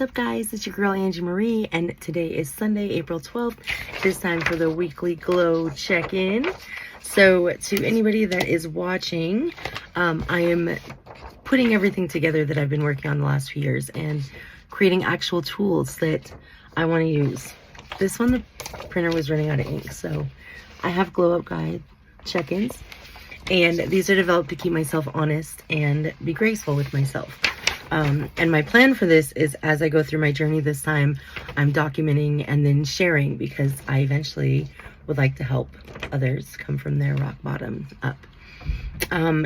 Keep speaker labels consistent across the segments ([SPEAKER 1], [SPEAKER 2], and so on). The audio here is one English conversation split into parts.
[SPEAKER 1] up, guys? It's your girl Angie Marie, and today is Sunday, April 12th. It is time for the weekly glow check-in. So to anybody that is watching, I am putting everything together that I've been working on the last few years and creating actual tools that I want to use. This one, the printer was running out of ink, so I have glow up guide check-ins, and these are developed to keep myself honest and be graceful with myself. And my plan for this is, as I go through my journey this time, I'm documenting and then sharing, because I eventually would like to help others come from their rock bottom up.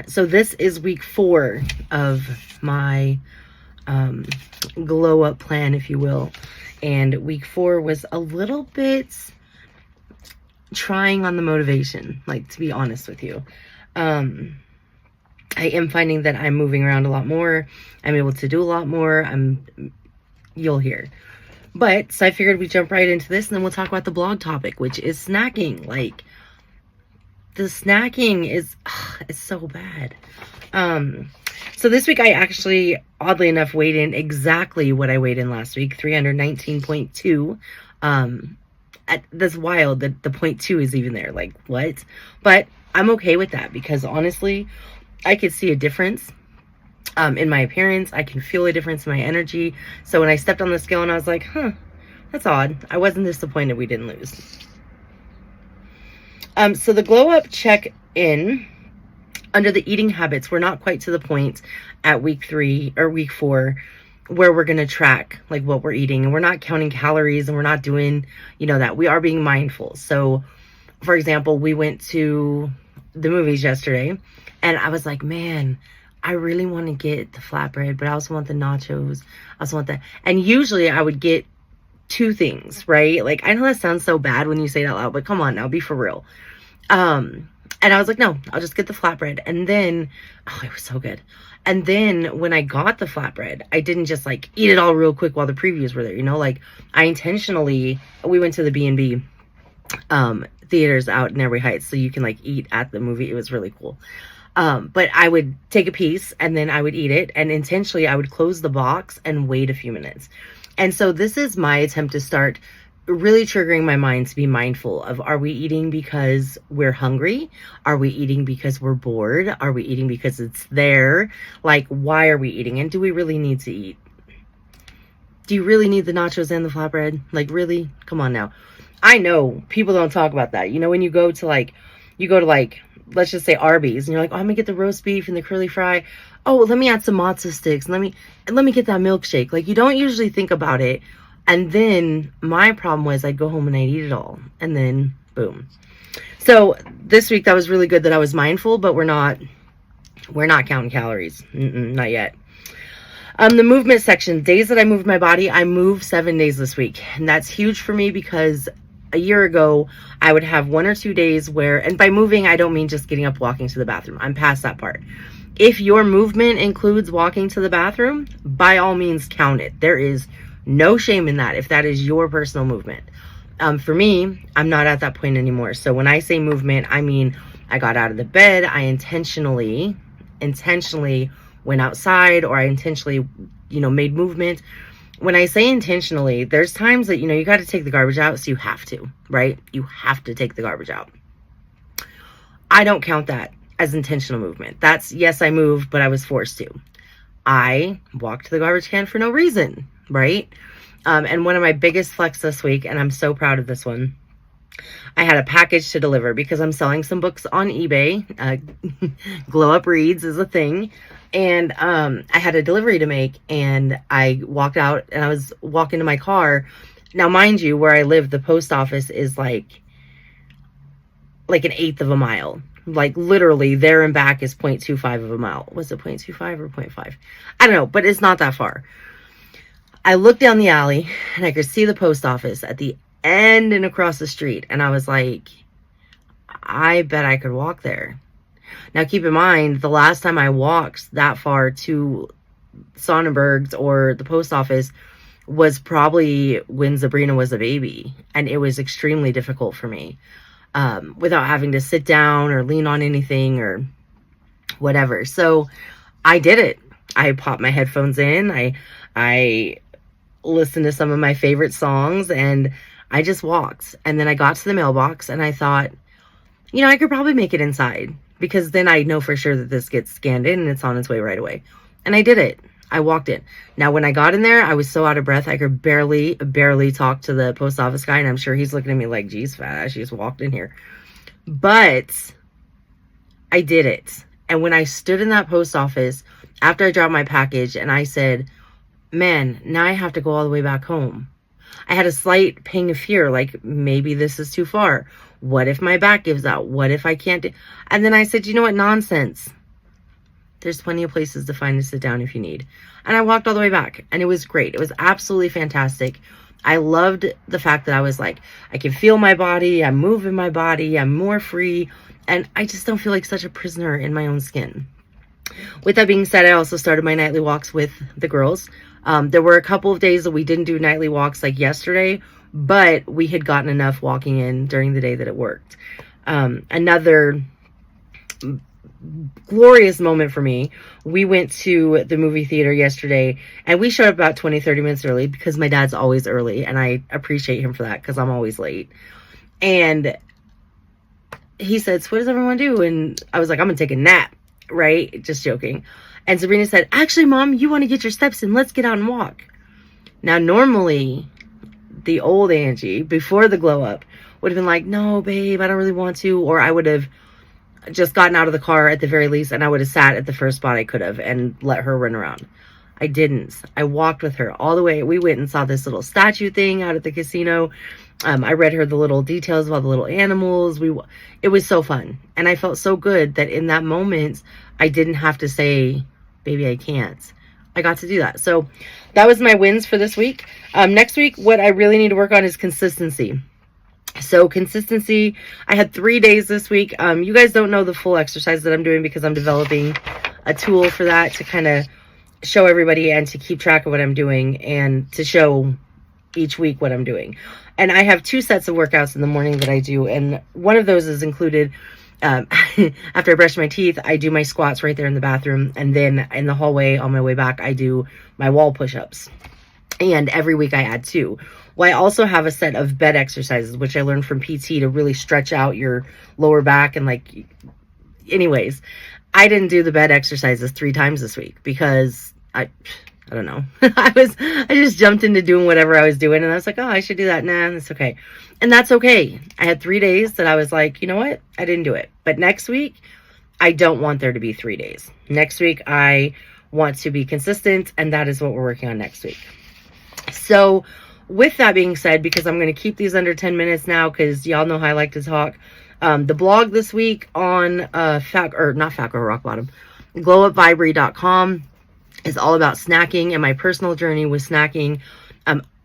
[SPEAKER 1] So this is week 4 of my glow up plan, if you will. And week 4 was a little bit trying on the motivation, like, to be honest with you. I am finding that I'm moving around a lot more. I'm able to do a lot more. You'll hear. But, so I figured we'd jump right into this, and then we'll talk about the blog topic, which is snacking. Like, the snacking is so bad. So this week I actually, oddly enough, weighed in exactly what I weighed in last week, 319.2. That's wild that the 0.2 is even there. Like, what? But I'm okay with that, because honestly, I could see a difference in my appearance. I can feel a difference in my energy. So when I stepped on the scale and I was like, that's odd, I wasn't disappointed we didn't lose. So the glow up check-in under the eating habits, we're not quite to the point at week 3 or week 4 where we're going to track like what we're eating, and we're not counting calories, and we're not doing, that. We are being mindful. So for example, we went to the movies yesterday, and I was like, man, I really want to get the flatbread, but I also want the nachos. I also want that. And usually I would get 2 things, right? Like, I know that sounds so bad when you say it out loud, but come on now, be for real. And I was like, no, I'll just get the flatbread. And then, it was so good. And then when I got the flatbread, I didn't just like eat it all real quick while the previews were there, like I intentionally, we went to the B&B theaters out in Every Heights, so you can like eat at the movie. It was really cool. But I would take a piece and then I would eat it, and intentionally I would close the box and wait a few minutes. And so this is my attempt to start really triggering my mind to be mindful of, are we eating because we're hungry? Are we eating because we're bored? Are we eating because it's there? Like, why are we eating? And do we really need to eat? Do you really need the nachos and the flatbread? Like, really? Come on now. I know people don't talk about that. When you go to like, let's just say Arby's, and you're like, oh, I'm gonna get the roast beef and the curly fry. Oh, let me add some matzo sticks. And let me get that milkshake. Like, you don't usually think about it. And then my problem was I'd go home and I'd eat it all, and then boom. So this week that was really good that I was mindful, but we're not counting calories. Not yet. The movement section, days that I moved my body, I moved 7 days this week. And that's huge for me, because a year ago, I would have 1 or 2 days where, and by moving, I don't mean just getting up, walking to the bathroom. I'm past that part. If your movement includes walking to the bathroom, by all means count it. There is no shame in that if that is your personal movement. For me, I'm not at that point anymore. So when I say movement, I mean I got out of the bed, I intentionally went outside, or I intentionally, made movement. When I say intentionally, there's times that, you got to take the garbage out, so you have to, right? You have to take the garbage out. I don't count that as intentional movement. That's, yes, I moved, but I was forced to. I walked to the garbage can for no reason, right? And one of my biggest flex this week, and I'm so proud of this one, I had a package to deliver because I'm selling some books on eBay. Glow Up Reads is a thing. And I had a delivery to make, and I walked out, and I was walking to my car. Now, mind you, where I live, the post office is like an 1/8 of a mile. Like, literally, there and back is 0.25 of a mile. Was it 0.25 or 0.5? I don't know, but it's not that far. I looked down the alley, and I could see the post office at the end and across the street. And I was like, I bet I could walk there. Now, keep in mind, the last time I walked that far to Sonnenberg's or the post office was probably when Sabrina was a baby. And it was extremely difficult for me without having to sit down or lean on anything or whatever. So I did it. I popped my headphones in. I listened to some of my favorite songs, and I just walked. And then I got to the mailbox and I thought, you know, I could probably make it inside, because then I know for sure that this gets scanned in and it's on its way right away. And I did it. I walked in. Now, when I got in there, I was so out of breath. I could barely talk to the post office guy. And I'm sure he's looking at me like, geez, fat ass, she just walked in here. But I did it. And when I stood in that post office after I dropped my package and I said, man, now I have to go all the way back home. I had a slight pang of fear, like maybe this is too far. What if my back gives out? What if I can't do? And then I said, you know what? Nonsense. There's plenty of places to find and sit down if you need. And I walked all the way back, and it was great. It was absolutely fantastic. I loved the fact that I was like, I can feel my body. I'm moving my body. I'm more free. And I just don't feel like such a prisoner in my own skin. With that being said, I also started my nightly walks with the girls. There were a couple of days that we didn't do nightly walks like yesterday, but we had gotten enough walking in during the day that it worked. Another glorious moment for me, we went to the movie theater yesterday, and we showed up about 20-30 minutes early, because my dad's always early, and I appreciate him for that, because I'm always late. And he said, so what does everyone do? And I was like, I'm gonna take a nap, right? Just joking. And Sabrina said, actually, Mom, you want to get your steps in, let's get out and walk. Now, normally the old Angie, before the glow up, would have been like, no, babe, I don't really want to. Or I would have just gotten out of the car at the very least, and I would have sat at the first spot I could have and let her run around. I didn't. I walked with her all the way. We went and saw this little statue thing out at the casino. I read her the little details about the little animals. It was so fun. And I felt so good that in that moment, I didn't have to say, baby, I can't. I got to do that. So that was my wins for this week. Next week, what I really need to work on is consistency. So consistency, I had 3 days this week. You guys don't know the full exercise that I'm doing, because I'm developing a tool for that to kind of show everybody and to keep track of what I'm doing and to show each week what I'm doing. And I have 2 sets of workouts in the morning that I do. And one of those is included, after I brush my teeth, I do my squats right there in the bathroom. And then in the hallway on my way back, I do my wall push-ups. And every week I add 2. Well, I also have a set of bed exercises, which I learned from PT to really stretch out your lower back. And like, anyways, I didn't do the bed exercises 3 times this week because I don't know. I just jumped into doing whatever I was doing, and I was like, oh, I should do that. Nah, that's okay. And that's okay. I had 3 days that I was like, you know what? I didn't do it. But next week, I don't want there to be 3 days. Next week, I want to be consistent, and that is what we're working on next week. So with that being said, because I'm going to keep these under 10 minutes now, because y'all know how I like to talk. The blog this week on glowupvibery.com is all about snacking and my personal journey with snacking.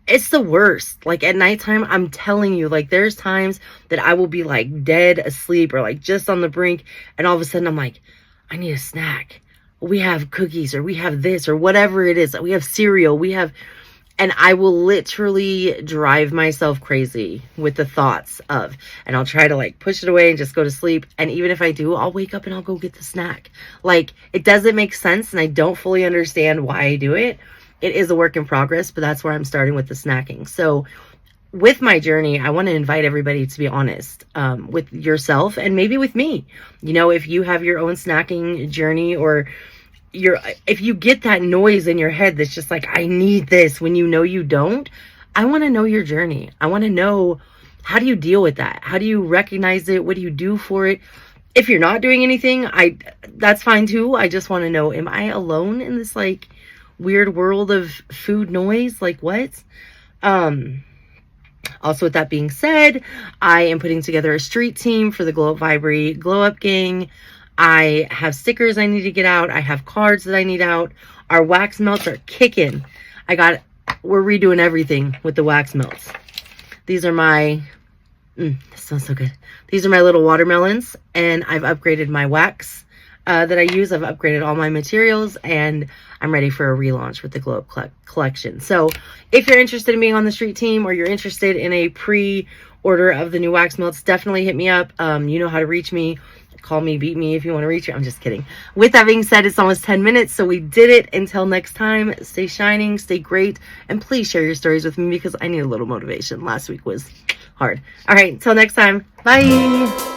[SPEAKER 1] It's the worst. Like at nighttime, I'm telling you, like there's times that I will be like dead asleep or like just on the brink, and all of a sudden I'm like, I need a snack. We have cookies, or we have this, or whatever it is. We have cereal. And I will literally drive myself crazy with the thoughts of, and I'll try to like push it away and just go to sleep. And even if I do, I'll wake up and I'll go get the snack. Like it doesn't make sense, and I don't fully understand why I do it. It is a work in progress, but that's where I'm starting with the snacking. So with my journey, I want to invite everybody to be honest with yourself and maybe with me. You know, if you have your own snacking journey, or if you get that noise in your head that's just like, I need this, when you know you don't, I want to know your journey. I want to know, how do you deal with that? How do you recognize it? What do you do for it? If you're not doing anything, that's fine too. I just want to know, am I alone in this like weird world of food noise? Like what? Also, with that being said, I am putting together a street team for the Glow Up Vibery Glow Up Gang. I have stickers I need to get out. I have cards that I need out. Our wax melts are kicking. We're redoing everything with the wax melts. These are my, this smells so good. These are my little watermelons, and I've upgraded my wax that I use. I've upgraded all my materials, and I'm ready for a relaunch with the Glow Up collection. So if you're interested in being on the street team, or you're interested in a pre-order of the new wax melts, definitely hit me up. You know how to reach me. call me, beat me if you want to reach me. I'm just kidding. With that being said, it's almost 10 minutes, so we did it. Until next time, stay shining, stay great, and please share your stories with me because I need a little motivation. Last week was hard. All right, until next time. Bye.